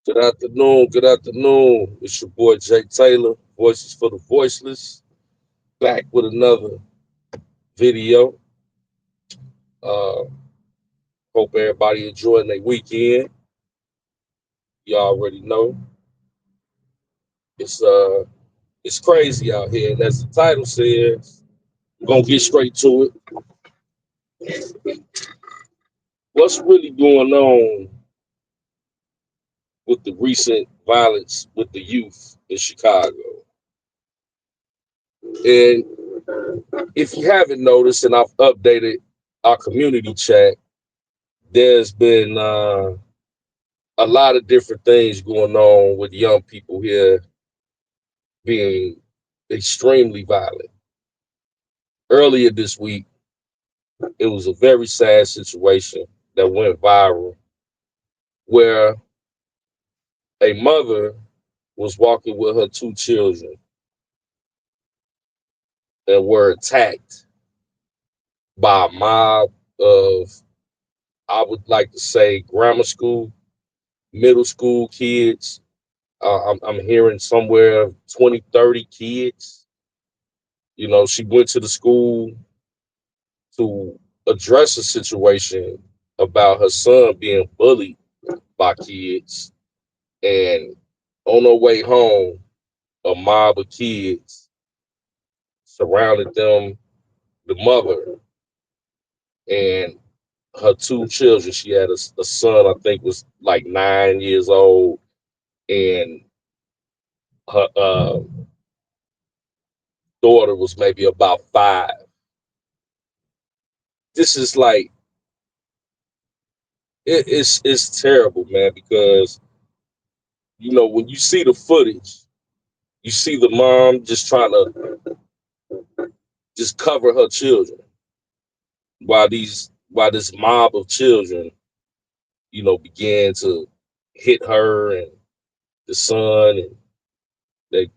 Good afternoon. Good afternoon. It's your boy Jay Taylor, Voices for the Voiceless, back with another video. Uh, Hope everybody enjoying their weekend. You already know it's uh it's crazy out here, and as the title says, we're gonna get straight to it. What's really going on with the recent violence with the youth in Chicago? And if you haven't noticed, and I've updated our community chat, there's been a lot of different things going on with young people here being extremely violent. Earlier this week, it was a very sad situation that went viral where a mother was walking with her two children and were attacked by a mob of, I would like to say, grammar school, middle school kids. I'm hearing somewhere 20, 30 kids. She went to the school to address a situation about her son being bullied by kids. And on her way home, a mob of kids surrounded them, the mother, and her two children. She had a son, I think was like 9 years old, and her daughter was maybe about 5. This is like, it's terrible, man, because when you see the footage, you see the mom just trying to just cover her children while this mob of children, began to hit her and the son, and they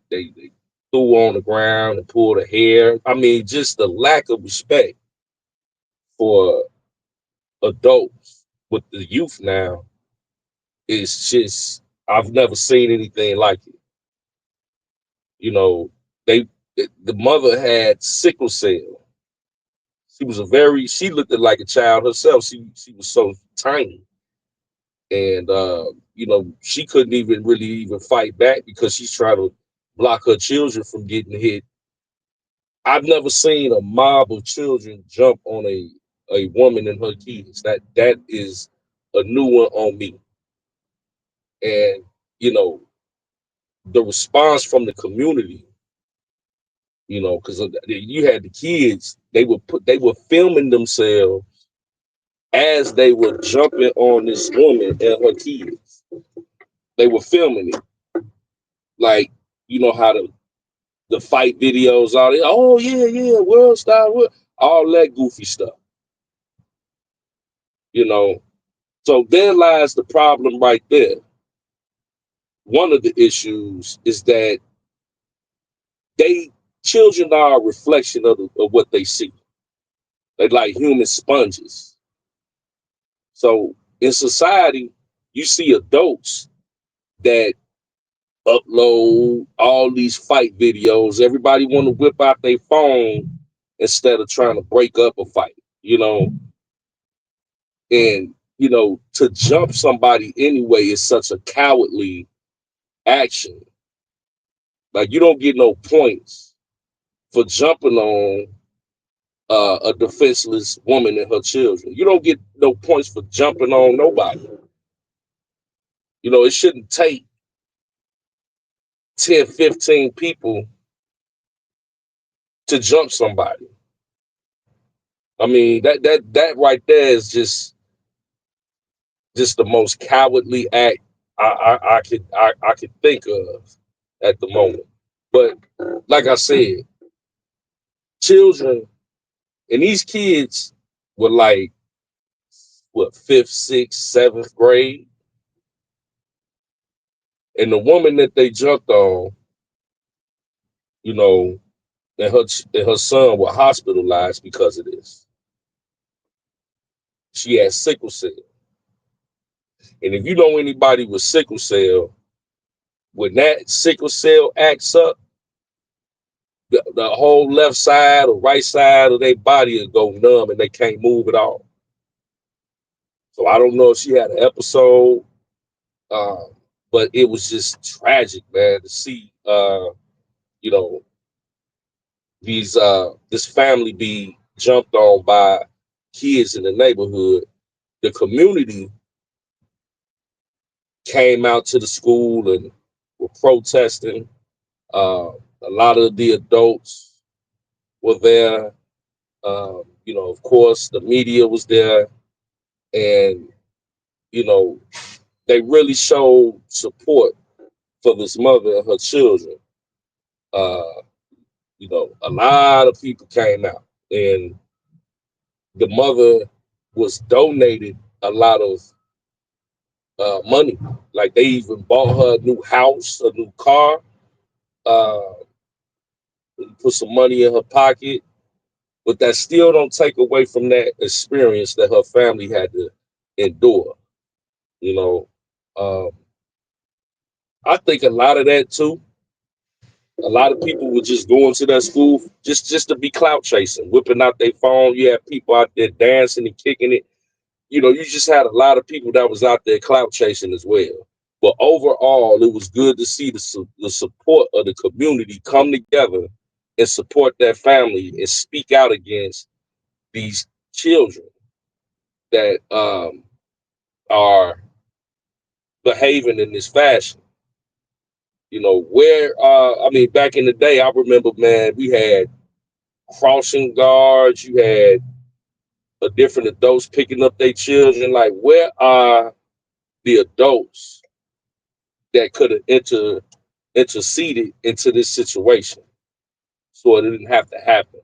threw her on the ground and pulled her hair. I mean, just the lack of respect for adults with the youth now is just, I've never seen anything like it. You know, they the mother had sickle cell. She looked like a child herself. She was so tiny, and she couldn't even really even fight back because she's trying to block her children from getting hit. I've never seen a mob of children jump on a woman and her kids. That is a new one on me. And you know the response from the community, because you had the kids, they were filming themselves as they were jumping on this woman and her kids. They were filming it, like, how the fight videos, all that. Oh yeah, yeah, world star, all that goofy stuff. You know, so there lies the problem right there. One of the issues is that they children are a reflection of what they see. They're like human sponges. So in society, you see adults that upload all these fight videos. Everybody want to whip out their phone instead of trying to break up a fight, and to jump somebody anyway is such a cowardly action. Like, you don't get no points for jumping on a defenseless woman and her children. You don't get no points for jumping on nobody. It shouldn't take 10, 15 people to jump somebody. I mean, that right there is just the most cowardly act I could think of at the moment. But like I said, children, and these kids were like, what, fifth, sixth, seventh grade, and the woman that they jumped on, you know, and her son were hospitalized because of this. She had sickle cell. And if you know anybody with sickle cell, when that sickle cell acts up, the whole left side or right side of their body will go numb and they can't move at all. So I don't know if she had an episode, um, but it was just tragic, man, to see you know, these this family be jumped on by kids in the neighborhood. The community came out to the school and were protesting. A lot of the adults were there. Of course, the media was there, and you know, they really showed support for this mother and her children. Uh, a lot of people came out, and the mother was donated a lot of money. Like they even bought her a new house, a new car, uh, put some money in her pocket. But that still don't take away from that experience that her family had to endure. You know, um, I think a lot of that too. A lot of people were just going to that school just to be clout chasing, whipping out their phone. You had people out there dancing and kicking it. You just had a lot of people that was out there clout chasing as well. But overall, it was good to see the support of the community come together and support that family and speak out against these children that are behaving in this fashion. Back in the day, I remember, man, we had crossing guards, you had different adults picking up their children. Like, where are the adults that could have interceded into this situation so it didn't have to happen?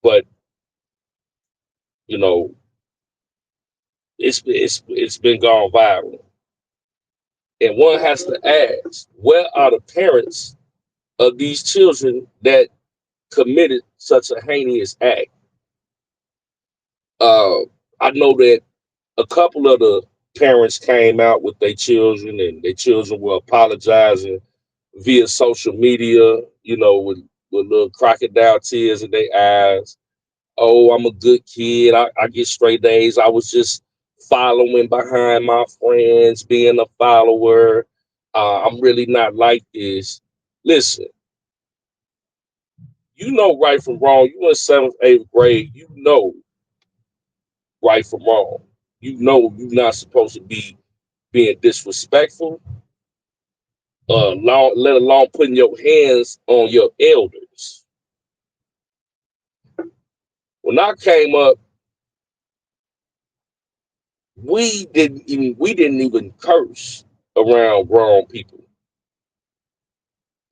But you know, it's been gone viral, and one has to ask, where are the parents of these children that committed such a heinous act? Uh, I know that a couple of the parents came out with their children, and their children were apologizing via social media, with little crocodile tears in their eyes. Oh, I'm a good kid. I get straight A's. I was just following behind my friends, being a follower. I'm really not like this. Listen, you know right from wrong. You in seventh, eighth grade. You know right from wrong. You know you're not supposed to be being disrespectful, let alone putting your hands on your elders. When I came up, we didn't even curse around grown people,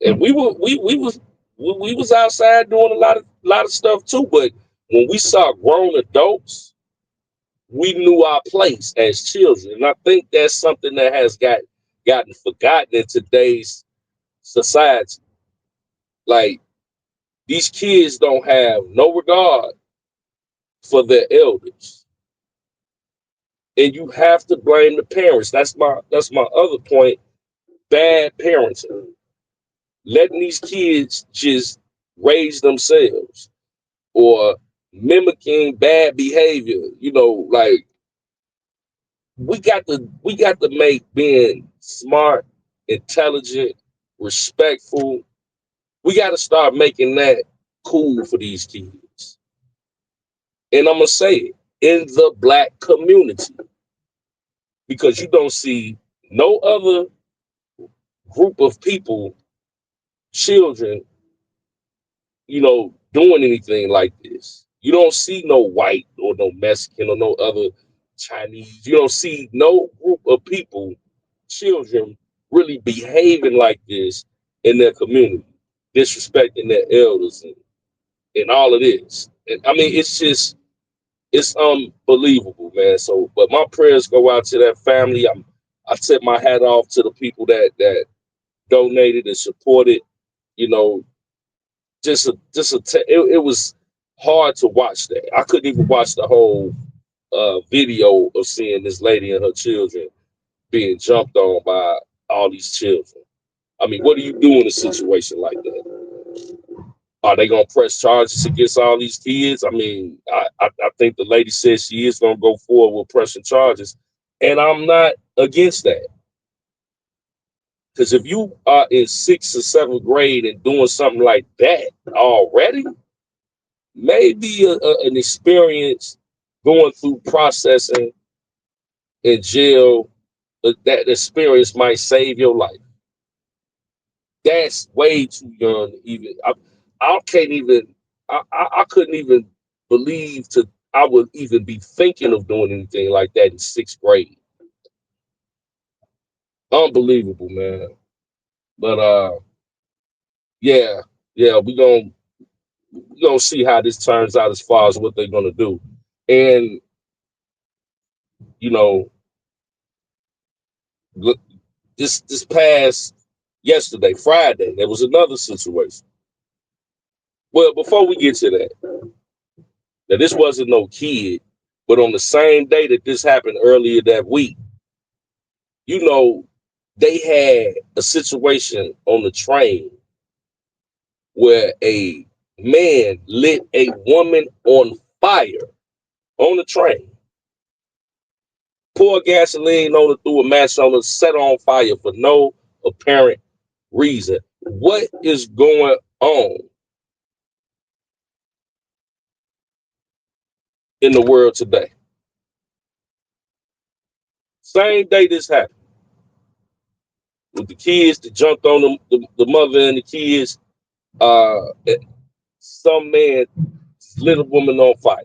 and we was outside doing a lot of stuff too. But when we saw grown adults, we knew our place as children, and I think that's something that has gotten forgotten in today's society. Like, these kids don't have no regard for their elders, and you have to blame the parents. That's my other point. Bad parenting, letting these kids just raise themselves, or mimicking bad behavior. Like, we got to make being smart, intelligent, respectful. We got to start making that cool for these kids. And I'm gonna say it, in the black community, because you don't see no other group of people, children, doing anything like this. You don't see no white or no Mexican or no other Chinese. You don't see no group of people, children, really behaving like this in their community, disrespecting their elders and all of this. And I mean, it's unbelievable, man. So, but my prayers go out to that family. I tip my hat off to the people that donated and supported. You know, it was hard to watch that. I couldn't even watch the whole video of seeing this lady and her children being jumped on by all these children. I mean, what do you do in a situation like that? Are they gonna press charges against all these kids? I mean, I think the lady said she is gonna go forward with pressing charges, and I'm not against that. Because if you are in sixth or seventh grade and doing something like that already, maybe an experience going through processing in jail, that experience might save your life. That's way too young. Even I can't even. I couldn't even believe to. I would even be thinking of doing anything like that in sixth grade. Unbelievable, man. But yeah, yeah, we gonna see how this turns out as far as what they're gonna do. And you know, look, this past yesterday, Friday, there was another situation. Well, before we get to that, now this wasn't no kid, but on the same day that this happened earlier that week, you know, they had a situation on the train where a man lit a woman on fire on the train, poured gasoline on her, threw a match on her, set on fire for no apparent reason. What is going on in the world today? Same day this happened with the kids that jumped on the mother and the kids. Uh, some man lit a woman on fire.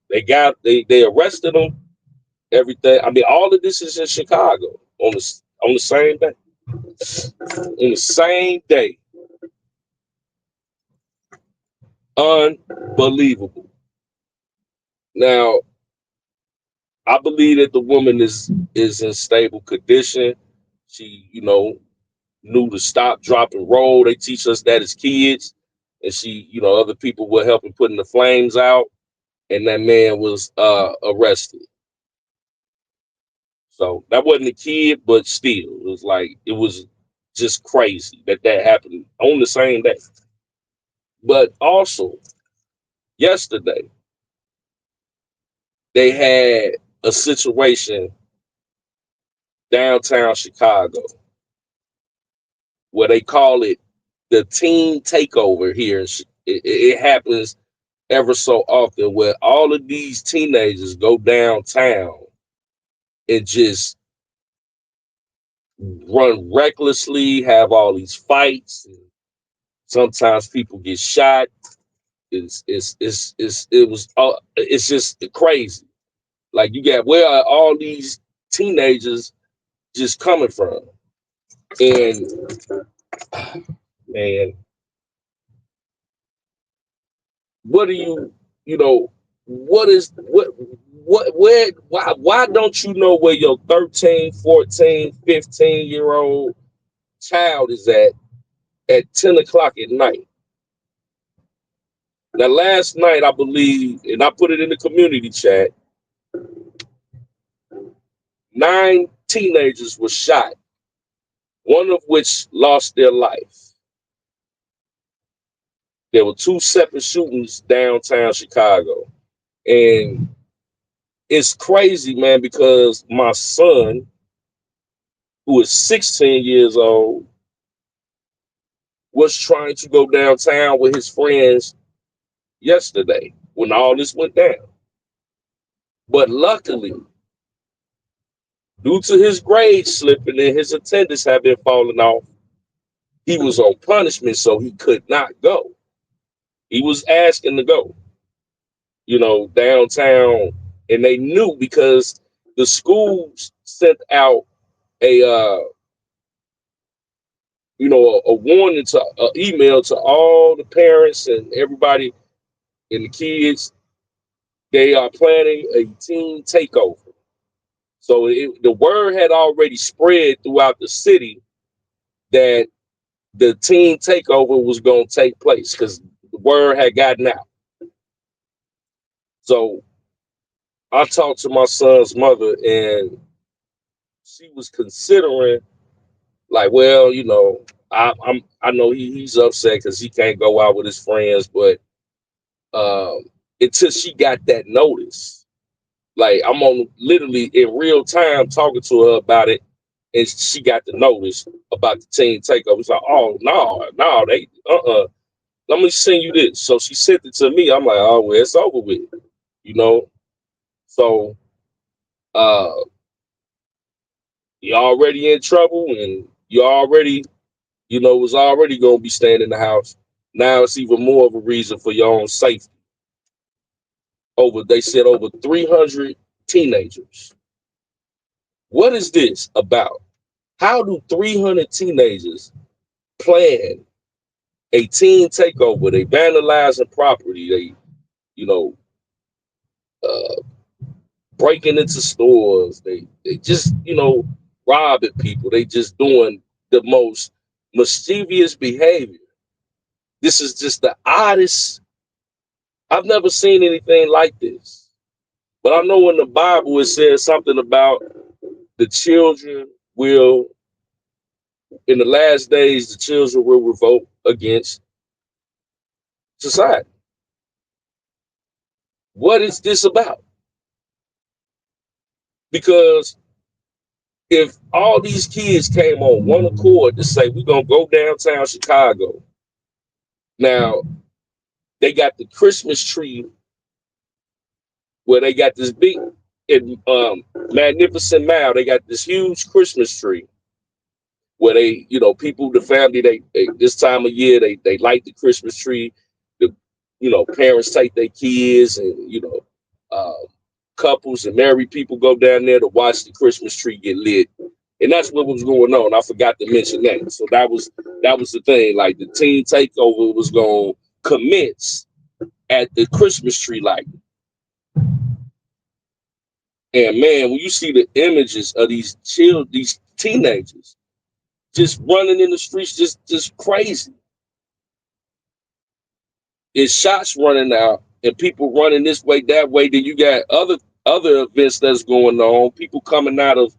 They arrested him. Everything. I mean, all of this is in Chicago on the same day. On the same day. Unbelievable. Now, I believe that the woman is in stable condition. She, knew to stop, drop, and roll. They teach us that as kids. And she, other people were helping putting the flames out. And that man was arrested. So that wasn't a kid, but still, it was just crazy that happened on the same day. But also, yesterday, they had a situation downtown Chicago where they call it the teen takeover here. It happens ever so often where all of these teenagers go downtown and just run recklessly, have all these fights. And sometimes people get shot. It's just crazy. Like you got where are all these teenagers just coming from? And man, what do you know what is what where why don't you know where your 13, 14, 15 year old child is at 10 o'clock at night? Now last night I believe, and I put it in the community chat, 9 teenagers were shot, one of which lost their life. There were 2 separate shootings downtown Chicago. And it's crazy, man, because my son, who is 16 years old, was trying to go downtown with his friends yesterday when all this went down. But luckily, due to his grades slipping and his attendance having fallen off, he was on punishment, so he could not go. He was asking to go, downtown, and they knew because the schools sent out a a warning to email to all the parents and everybody and the kids. They are planning a teen takeover. So the word had already spread throughout the city that the teen takeover was going to take place because the word had gotten out. So I talked to my son's mother, and she was considering, like, well, I know he's upset because he can't go out with his friends, but um, until she got that notice, like I'm on literally in real time talking to her about it, and she got the notice about the team takeover. It's like, oh no, they let me send you this. So she sent it to me. I'm like, oh well, it's over with, you know. So uh you're already in trouble, and you already, was already gonna be staying in the house. Now it's even more of a reason for your own safety. They said over 300 teenagers. What is this about? How do 300 teenagers plan a teen takeover? They vandalizing property. They, you know, uh, breaking into stores. They just, robbing people. They just doing the most mischievous behavior. This is just the oddest. I've never seen anything like this. But I know in the Bible it says something about the children will, in the last days, the children will revolt against society. What is this about? Because if all these kids came on one accord to say, we're going to go downtown Chicago, now they got the Christmas tree where they got this big and magnificent mile. They got this huge Christmas tree where they, people, the family, they this time of year, they light the Christmas tree. The, parents take their kids, and, couples and married people go down there to watch the Christmas tree get lit. And that's what was going on. I forgot to mention that. So that was the thing. Like the teen takeover was going to commence at the Christmas tree light. And man, when you see the images of these teenagers just running in the streets, just crazy. It's shots running out and people running this way, that way. Then you got other events that's going on. People coming out of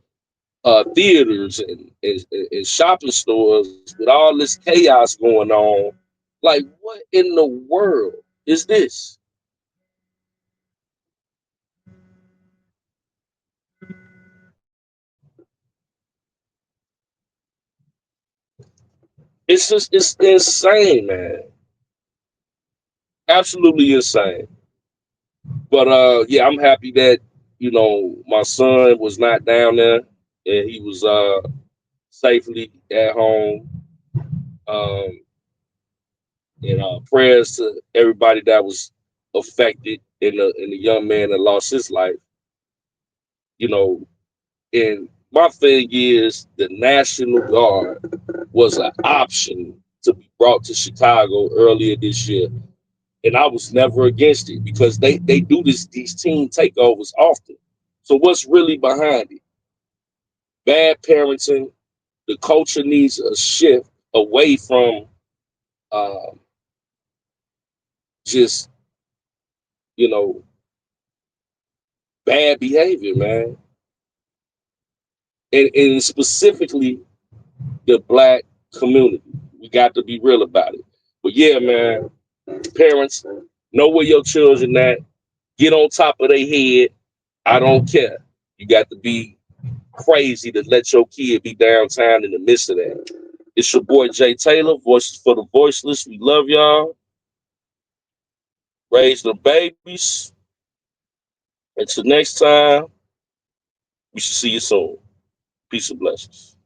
theaters and shopping stores with all this chaos going on. Like, what in the world is this? It's insane, man. Absolutely insane. But yeah, I'm happy that my son was not down there and he was safely at home. Um, and prayers to everybody that was affected, and the young man that lost his life. You know, and my thing is the National Guard was an option to be brought to Chicago earlier this year. And I was never against it because they do these team takeovers often. So what's really behind it? Bad parenting. The culture needs a shift away from um, just you know bad behavior, man, and specifically the black community. We got to be real about it. But yeah, man, parents, know where your children at. Get on top of their head. I don't care. You got to be crazy to let your kid be downtown in the midst of that. It's your boy Jay Taylor, Voices for the Voiceless. We love y'all. Raise the babies. Until next time, we should see you soon. Peace and blessings.